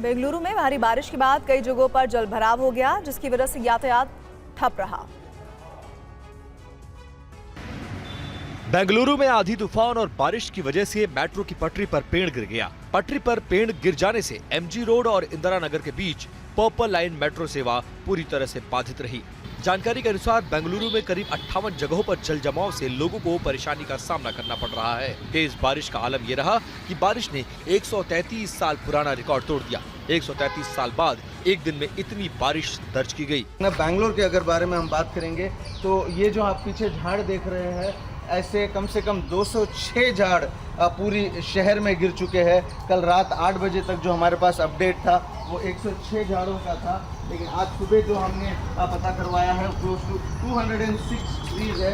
बेंगलुरु में भारी बारिश के बाद कई जगहों पर जलभराव हो गया, जिसकी वजह से यातायात ठप रहा। बेंगलुरु में आंधी तूफान और बारिश की वजह से मेट्रो की पटरी पर पेड़ गिर गया। पटरी पर पेड़ गिर जाने से एमजी रोड और इंदिरा नगर के बीच पर्पल लाइन मेट्रो सेवा पूरी तरह से बाधित रही। जानकारी के अनुसार बेंगलुरु में करीब 58 जगहों पर जल जमाव से लोगों को परेशानी का सामना करना पड़ रहा है। तेज बारिश का आलम ये रहा कि बारिश ने 133 साल पुराना रिकॉर्ड तोड़ दिया। 133 साल बाद एक दिन में इतनी बारिश दर्ज की गई। बैंगलोर के अगर बारे में हम बात करेंगे तो ये जो आप पीछे झाड़ देख रहे हैं, ऐसे कम से कम 206 झाड़ पूरी शहर में गिर चुके हैं। कल रात 8 बजे तक जो हमारे पास अपडेट था वो 106 झाड़ों का था, लेकिन आज सुबह जो हमने पता करवाया है क्लोज टू 206 ट्रीज है,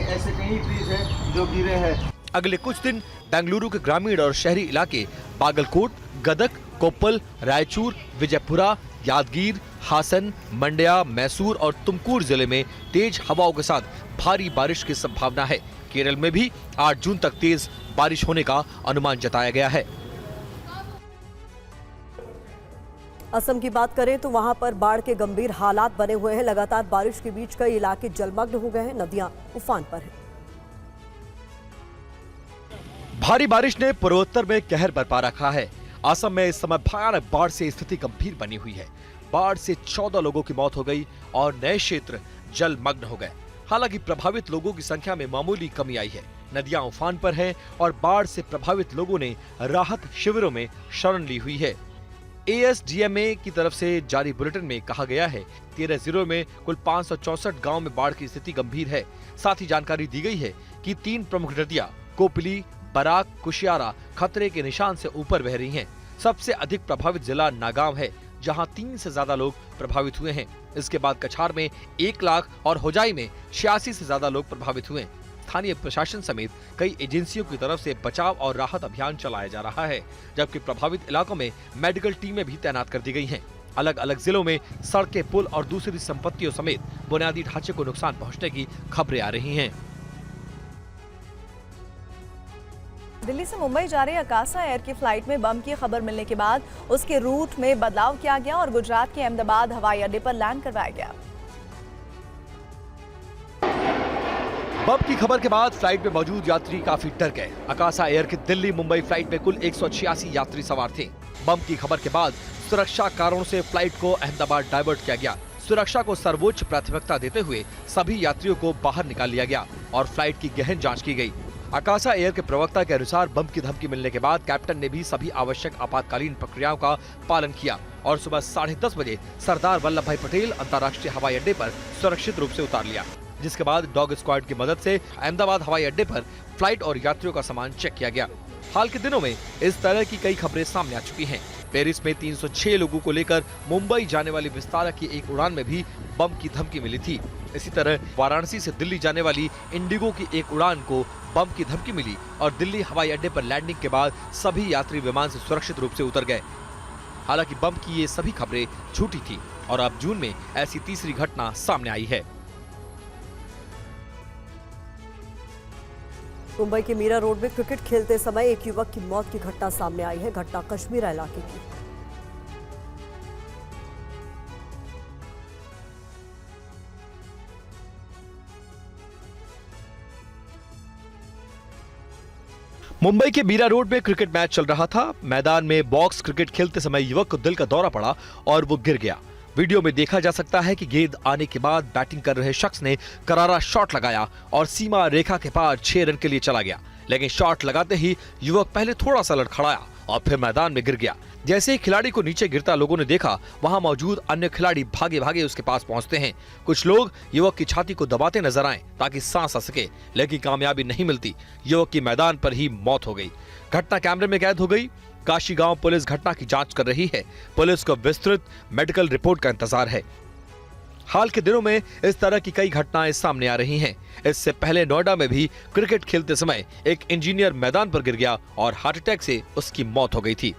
ऐसे कई ट्रीज है जो गिरे हैं। अगले कुछ दिन बेंगलुरु के ग्रामीण और शहरी इलाके बागलकोट, गदक, कोप्पल, रायचूर, विजयपुरा, यादगीर, हासन, मंड्या, मैसूर और तुमकुर जिले में तेज हवाओं के साथ भारी बारिश की संभावना है। केरल में भी 8 जून तक तेज बारिश होने का अनुमान जताया गया है। असम की बात करें तो वहां पर बाढ़ के गंभीर हालात बने हुए हैं। लगातार बारिश के बीच कई इलाके जलमग्न हो गए हैं, नदियां उफान पर हैं। भारी बारिश ने पूर्वोत्तर में कहर बरपा रखा है। असम में इस समय भयानक बाढ़ से स्थिति गंभीर बनी हुई है। बाढ़ से 14 लोगों की मौत हो गई और नए क्षेत्र जलमग्न हो गए। हालांकि प्रभावित लोगों की संख्या में मामूली कमी आई है। नदियां उफान पर हैं और बाढ़ से प्रभावित लोगों ने राहत शिविरों में शरण ली हुई है। ASDMA की तरफ से जारी बुलेटिन में कहा गया है 13 जिलों में कुल 564 गांव में बाढ़ की स्थिति गंभीर है। साथ ही जानकारी दी गई है कि 3 प्रमुख नदियां कोपली, बराक, कुशियारा खतरे के निशान से ऊपर बह रही हैं। सबसे अधिक प्रभावित जिला नागांव है, जहां 3 से ज्यादा लोग प्रभावित हुए हैं। इसके बाद कछार में 1 लाख और होजाई में 86 से ज्यादा लोग प्रभावित हुए। स्थानीय प्रशासन समेत कई एजेंसियों की तरफ से बचाव और राहत अभियान चलाया जा रहा है, जबकि प्रभावित इलाकों में मेडिकल टीमें भी तैनात कर दी गई हैं। अलग अलग जिलों में सड़कें, पुल और दूसरी संपत्तियों समेत बुनियादी ढांचे को नुकसान पहुंचने की खबरें आ रही हैं। दिल्ली से मुंबई जा रहे अकासा एयर की फ्लाइट में बम की खबर मिलने के बाद उसके रूट में बदलाव किया गया और गुजरात के अहमदाबाद हवाई अड्डे पर लैंड करवाया गया। बम की खबर के बाद फ्लाइट में मौजूद यात्री काफी डर गए। अकासा एयर की दिल्ली मुंबई फ्लाइट में कुल 186 यात्री सवार थे। बम की खबर के बाद सुरक्षा कारणों से फ्लाइट को अहमदाबाद डाइवर्ट किया गया। सुरक्षा को सर्वोच्च प्राथमिकता देते हुए सभी यात्रियों को बाहर निकाल लिया गया और फ्लाइट की गहन जांच की गई। अकासा एयर के प्रवक्ता के अनुसार बम की धमकी मिलने के बाद कैप्टन ने भी सभी आवश्यक आपातकालीन प्रक्रियाओं का पालन किया और सुबह 10:30 बजे सरदार वल्लभ भाई पटेल अंतर्राष्ट्रीय हवाई अड्डे पर सुरक्षित रूप से उतार लिया, जिसके बाद डॉग स्क्वाड की मदद से अहमदाबाद हवाई अड्डे पर फ्लाइट और यात्रियों का सामान चेक किया गया। हाल के दिनों में इस तरह की कई खबरें सामने आ चुकी हैं। पेरिस में 306 लोगों को लेकर मुंबई जाने वाली विस्तारा की एक उड़ान में भी बम की धमकी मिली थी। इसी तरह वाराणसी से दिल्ली जाने वाली इंडिगो की एक उड़ान को बम की धमकी मिली और दिल्ली हवाई अड्डे पर लैंडिंग के बाद सभी यात्री विमान से सुरक्षित रूप से उतर गए। हालांकि बम की ये सभी खबरें झूठी थी और अब जून में ऐसी तीसरी घटना सामने आई है। मुंबई के मीरा रोड में क्रिकेट खेलते समय एक युवक की मौत की घटना सामने आई है। घटना कश्मीरा इलाके की। मुंबई के मीरा रोड में क्रिकेट मैच चल रहा था। मैदान में बॉक्स क्रिकेट खेलते समय युवक को दिल का दौरा पड़ा और वो गिर गया। वीडियो में देखा जा सकता है कि गेंद आने के बाद बैटिंग कर रहे शख्स ने करारा शॉट लगाया और सीमा रेखा के पार 6 रन के लिए चला गया, लेकिन शॉट लगाते ही युवक पहले थोड़ा सा लड़खड़ाया और फिर मैदान में गिर गया। जैसे ही खिलाड़ी को नीचे गिरता लोगों ने देखा, वहां मौजूद अन्य खिलाड़ी भागे भागे उसके पास पहुंचते हैं। कुछ लोग युवक की छाती को दबाते नजर आए ताकि सांस आ सके, लेकिन कामयाबी नहीं मिलती। युवक की मैदान पर ही मौत हो गई। घटना कैमरे में कैद हो गई। काशी गांव पुलिस घटना की जांच कर रही है। पुलिस को विस्तृत मेडिकल रिपोर्ट का इंतजार है। हाल के दिनों में इस तरह की कई घटनाएं सामने आ रही हैं। इससे पहले नोएडा में भी क्रिकेट खेलते समय एक इंजीनियर मैदान पर गिर गया और हार्ट अटैक से उसकी मौत हो गई थी।